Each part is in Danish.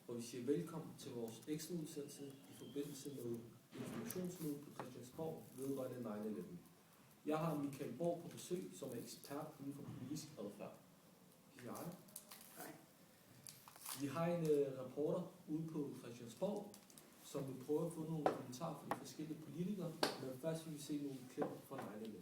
hvor vi siger velkommen til vores ekstra udsendelse i forbindelse med informationsmødet på Christiansborg vedrørende 9/11. Jeg har Michael Borg på besøg, som er ekspert inden for politisk adfærd. Hej. Vi har en reporter ude på Christiansborg, som vil prøve at få nogle kommentarer fra de forskellige politikere, men først vil vi se nogle klip fra 9/11.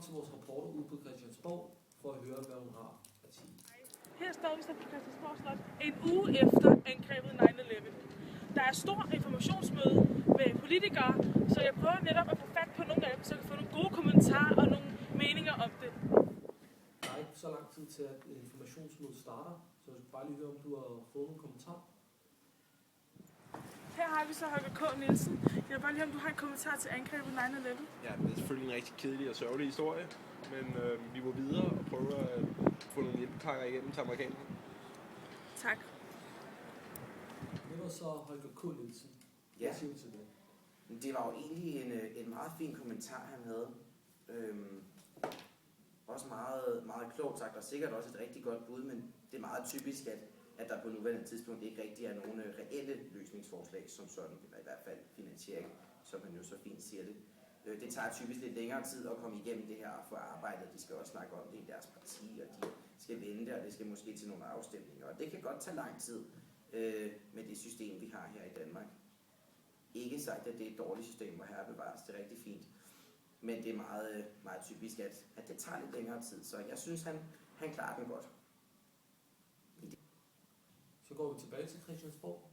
Til vores reporter ude på Christiansborg for at høre, hvad hun har at sige. Her står vi så på Christiansborg Slot en uge efter angrebet 9/11. Der er stor informationsmøde med politikere, så jeg prøver netop at få fat på nogle af dem, så jeg kan få nogle gode kommentarer og nogle meninger om det. Der er ikke så lang tid til, at informationsmødet starter, så jeg skal bare lige høre, om du har fået nogle kommentarer. Her har vi så Holger K. Nielsen. Jeg vil bare lige høre, om du har en kommentar til angrebet 9/11. Ja, det er selvfølgelig en rigtig kedelig og sørgelig historie, men vi må videre og prøve at få nogle hjælpepakker igennem til amerikanerne. Tak. Det var så Holger K. Nielsen. Ja. Hvad siger du til det? Det var jo egentlig en meget fin kommentar, han havde. Også meget klogt sagt, og sikkert også et rigtig godt bud, men det er meget typisk, at der på nuværende tidspunkt ikke rigtig er nogen reelle løsningsforslag som sådan, eller i hvert fald finansiering, som man jo så fint siger det. Det tager typisk lidt længere tid at komme igennem det her og få arbejdet. De skal også snakke om det i deres parti, og de skal vente, og det skal måske til nogle afstemninger. Og det kan godt tage lang tid med det system, vi har her i Danmark. Ikke sagt, at det er et dårligt system, hvor her bevares. Det er rigtig fint. Men det er meget typisk, at det tager lidt længere tid. Så jeg synes, han klarer den godt. Så går vi tilbage til Christiansborg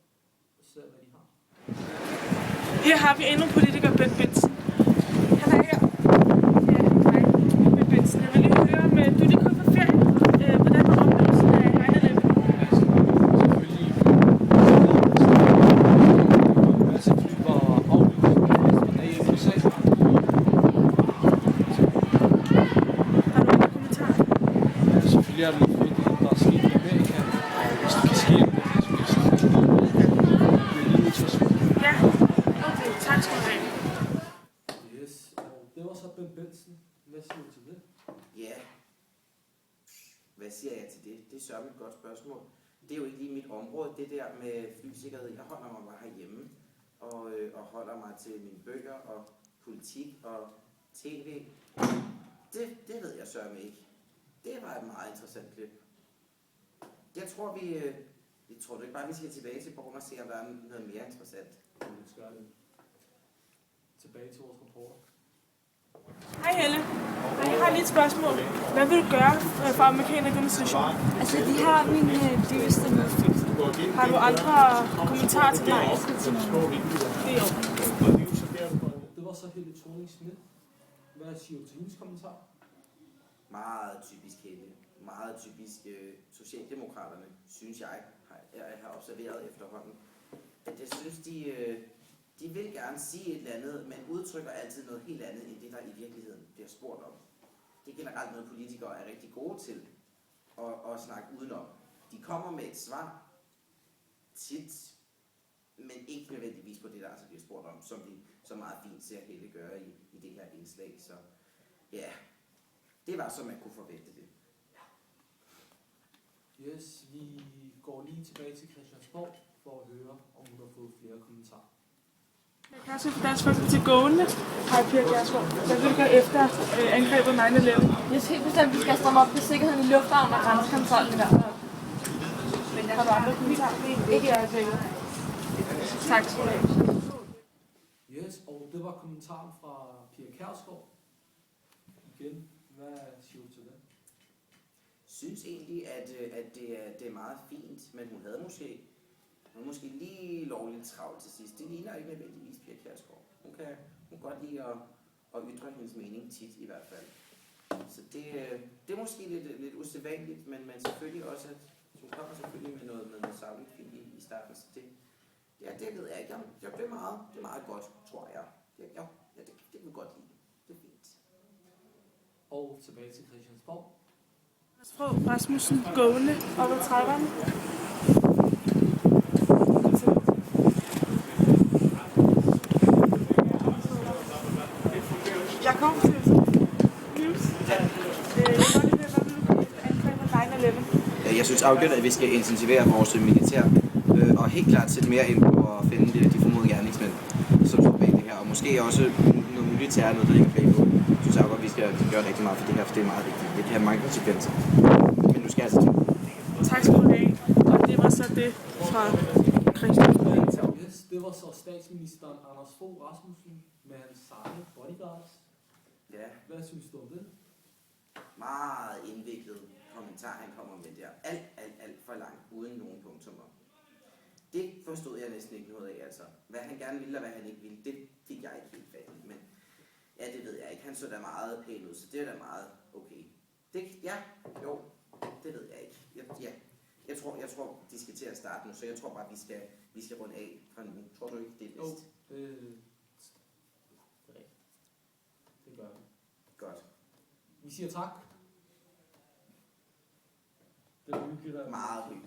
og ser, hvad de har. Her har vi endnu en politiker, Bent Bendtsen. Han er her. Ja, hej. Bent Bendtsen. Jeg vil lige høre, om du lige kom på ferie. Hvordan var oplevelsen af 9/11? Selvfølgelig. Altså, fly var aflyst fra dag i USA. Har du nogle kommentarer? Ja, selvfølgelig er det lidt fedt, der er sket i Amerika. Og hvis det kan ske, ja, okay. Tak skal du have. Yes, og det var så Bent Bendtsen. Hvad siger du til det? Ja, hvad siger jeg til det? Det er sørme et godt spørgsmål. Det er jo ikke lige mit område, det der med flysikkerhed. Jeg holder mig bare herhjemme og holder mig til mine bøger og politik og tv. Det ved jeg sørme ikke. Det var et meget interessant klip. Jeg tror, jeg tror ikke bare, vi skal tilbage til Borgen og se, om der er noget mere interessant. Vi skal gøre det. Tilbage til vores reporter. Hej Helle. Jeg har lige et spørgsmål. Hvad vil du gøre for amerikanerne i denne situation? Altså, de har min dyreste med. Har du andre kommentarer til mig? Det er jo. Det var så Helle Thorning-Schmidt. Hvad siger du til hendes kommentar? Meget typisk Helle. Meget typisk Socialdemokraterne, synes jeg har observeret efterhånden. At jeg synes, de vil gerne sige et eller andet, men udtrykker altid noget helt andet, end det, der i virkeligheden bliver spurgt om. Det er generelt noget, politikere er rigtig gode til at snakke udenom. De kommer med et svar tit, men ikke nødvendigvis på det, der altså bliver spurgt om, som vi så meget fint ser Helle gøre i det her indslag. Så ja, det var som man kunne forvente det. Yes, vi går lige tilbage til Christiansborg for at høre, om hun har fået flere kommentarer. Jeg kan for Dansk Folkeparti gående. Hej Pia Kjærsgaard. Hvad vil du gøre efter angrebet 9/11? Jeg synes helt bestemt, at vi skal stramme op på sikkerheden i lufthavnen og grænsekontrollen i hvert fald. Men har du andre kommentarer? Ikke i øjeblikket. Tak skal du have. Yes, og det var kommentaren fra Pia Kjærsgaard. Igen, hvad siger du til det? Synes egentlig, at det er meget fint, men hun havde måske lige lovligt travlt til sidst. Det ligner ikke nødvendigvis Pia Kjærsgaard. Hun kan godt lide at ytre hendes mening tit i hvert fald. Så det er måske lidt usædvanligt, men selvfølgelig også, at hun kommer selvfølgelig med noget sagligt fint i starten. Så det ved jeg ikke. Det er meget godt, tror jeg. Det vil godt lide. Det er fint. Og tilbage til Christiansborg. Fogh Rasmussen gående op ad trapperne. Jeg kom til News. Jeg synes afgjort, at vi skal intensivere vores militær, og helt klart sætte mere ind på at finde de formodede gerningsmænd, som står bag det her, og måske også noget militær, noget der ligger bagpå. Jeg synes afgjort, at vi skal gøre rigtig meget for det her, for det er meget vigtigt. Det kan have mange konsekvenser. Men nu skal jeg altså. Tak skal du have, og det var så det fra Christiansborg. Yes, det var så statsministeren Anders Fogh Rasmussen med hans seje bodyguards. Ja, Hvad synes du om det? meget indviklet kommentar, han kommer med der. Alt for langt, uden nogen punktummer. Det forstod jeg næsten ikke noget af, altså. Hvad han gerne ville, og hvad han ikke ville, det fik jeg ikke helt fat i. Men ja, det ved jeg ikke. Han så da meget pæn ud, så det er da meget okay. Det ved jeg ikke. Jeg tror, de skal til at starte nu, så jeg tror bare, vi skal runde af fra nu. Tror du ikke, det er bedst? Jo, det er rigtigt. Det gør vi. Godt. Vi siger tak. Det var hyggeligt. Meget hyggeligt.